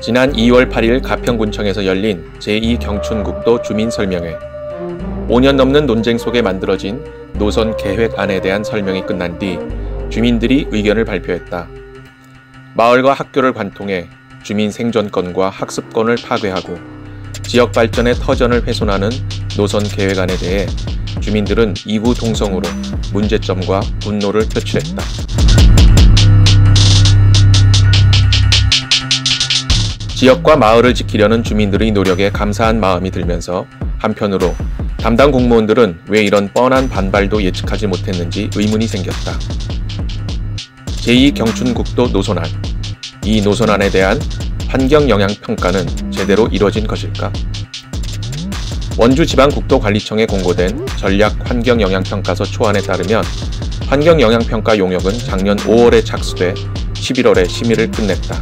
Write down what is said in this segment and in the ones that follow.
지난 2월 8일 가평군청에서 열린 제2경춘국도 주민설명회. 5년 넘는 논쟁 속에 만들어진 노선 계획안에 대한 설명이 끝난 뒤 주민들이 의견을 발표했다. 마을과 학교를 관통해 주민 생존권과 학습권을 파괴하고 지역 발전의 터전을 훼손하는 노선 계획안에 대해 주민들은 이구동성으로 문제점과 분노를 표출했다. 지역과 마을을 지키려는 주민들의 노력에 감사한 마음이 들면서 한편으로 담당 공무원들은 왜 이런 뻔한 반발도 예측하지 못했는지 의문이 생겼다. 제2경춘국도 노선안. 이 노선안에 대한 환경영향평가는 제대로 이뤄진 것일까? 원주지방국도관리청에 공고된 전략환경영향평가서 초안에 따르면 환경영향평가 용역은 작년 5월에 착수돼 11월에 심의를 끝냈다.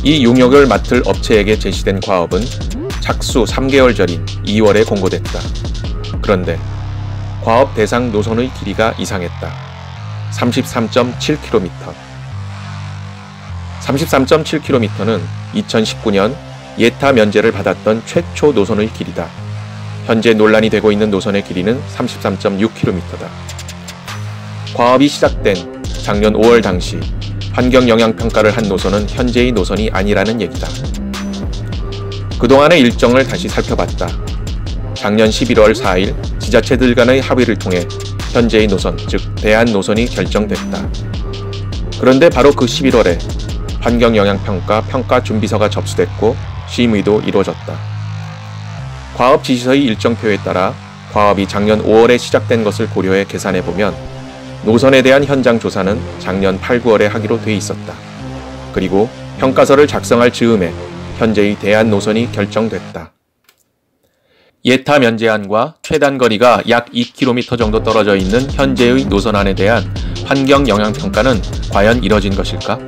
이 용역을 맡을 업체에게 제시된 과업은 착수 3개월 전인 2월에 공고됐다. 그런데 과업 대상 노선의 길이가 이상했다. 33.7km. 33.7km는 2019년 예타 면제를 받았던 최초 노선의 길이다. 현재 논란이 되고 있는 노선의 길이는 33.6km다. 과업이 시작된 작년 5월 당시 환경영향평가를 한 노선은 현재의 노선이 아니라는 얘기다. 그동안의 일정을 다시 살펴봤다. 작년 11월 4일 지자체들 간의 합의를 통해 현재의 노선, 즉 대안 노선이 결정됐다. 그런데 바로 그 11월에 환경영향평가 평가준비서가 접수됐고 심의도 이루어졌다. 과업 지시서의 일정표에 따라 과업이 작년 5월에 시작된 것을 고려해 계산해보면 노선에 대한 현장 조사는 작년 8, 9월에 하기로 돼 있었다. 그리고 평가서를 작성할 즈음에 현재의 대안 노선이 결정됐다. 예타 면제안과 최단 거리가 약 2km 정도 떨어져 있는 현재의 노선안에 대한 환경영향평가는 과연 이뤄진 것일까?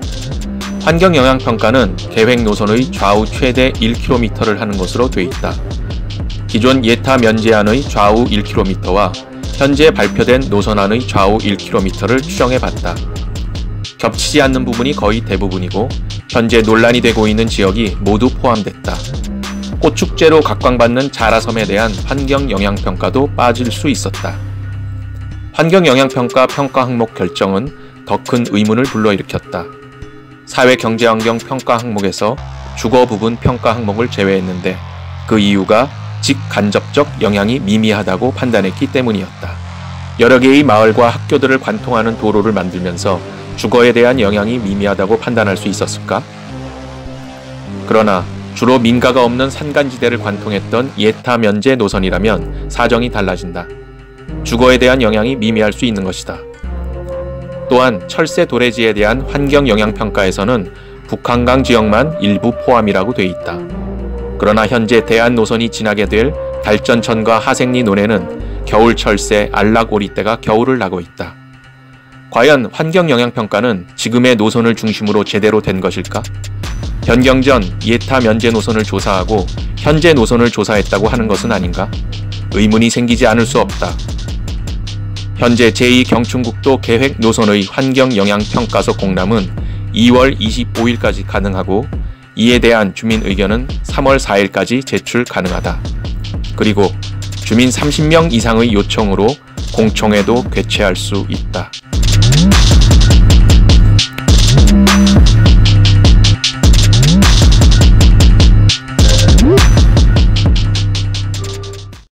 환경영향평가는 계획 노선의 좌우 최대 1km를 하는 것으로 돼 있다. 기존 예타 면제안의 좌우 1km와 현재 발표된 노선안의 좌우 1km를 추정해봤다. 겹치지 않는 부분이 거의 대부분이고 현재 논란이 되고 있는 지역이 모두 포함됐다. 꽃축제로 각광받는 자라섬에 대한 환경영향평가도 빠질 수 있었다. 환경영향평가 평가 항목 결정은 더 큰 의문을 불러일으켰다. 사회경제환경 평가 항목에서 주거 부분 평가 항목을 제외했는데 그 이유가 직간접적 영향이 미미하다고 판단했기 때문이었다. 여러 개의 마을과 학교들을 관통하는 도로를 만들면서 주거에 대한 영향이 미미하다고 판단할 수 있었을까? 그러나 주로 민가가 없는 산간지대를 관통했던 예타 면제 노선이라면 사정이 달라진다. 주거에 대한 영향이 미미할 수 있는 것이다. 또한 철새 도래지에 대한 환경영향평가에서는 북한강 지역만 일부 포함이라고 돼 있다. 그러나 현재 대안 노선이 지나게 될 달전천과 하생리 논에는 겨울 철새 안락오리떼가 겨울을 나고 있다. 과연 환경영향평가는 지금의 노선을 중심으로 제대로 된 것일까? 변경 전 예타 면제 노선을 조사하고 현재 노선을 조사했다고 하는 것은 아닌가? 의문이 생기지 않을 수 없다. 현재 제2경춘국도 계획 노선의 환경영향평가서 공람은 2월 25일까지 가능하고 이에 대한 주민 의견은 3월 4일까지 제출 가능하다. 그리고 주민 30명 이상의 요청으로 공청회도 개최할 수 있다.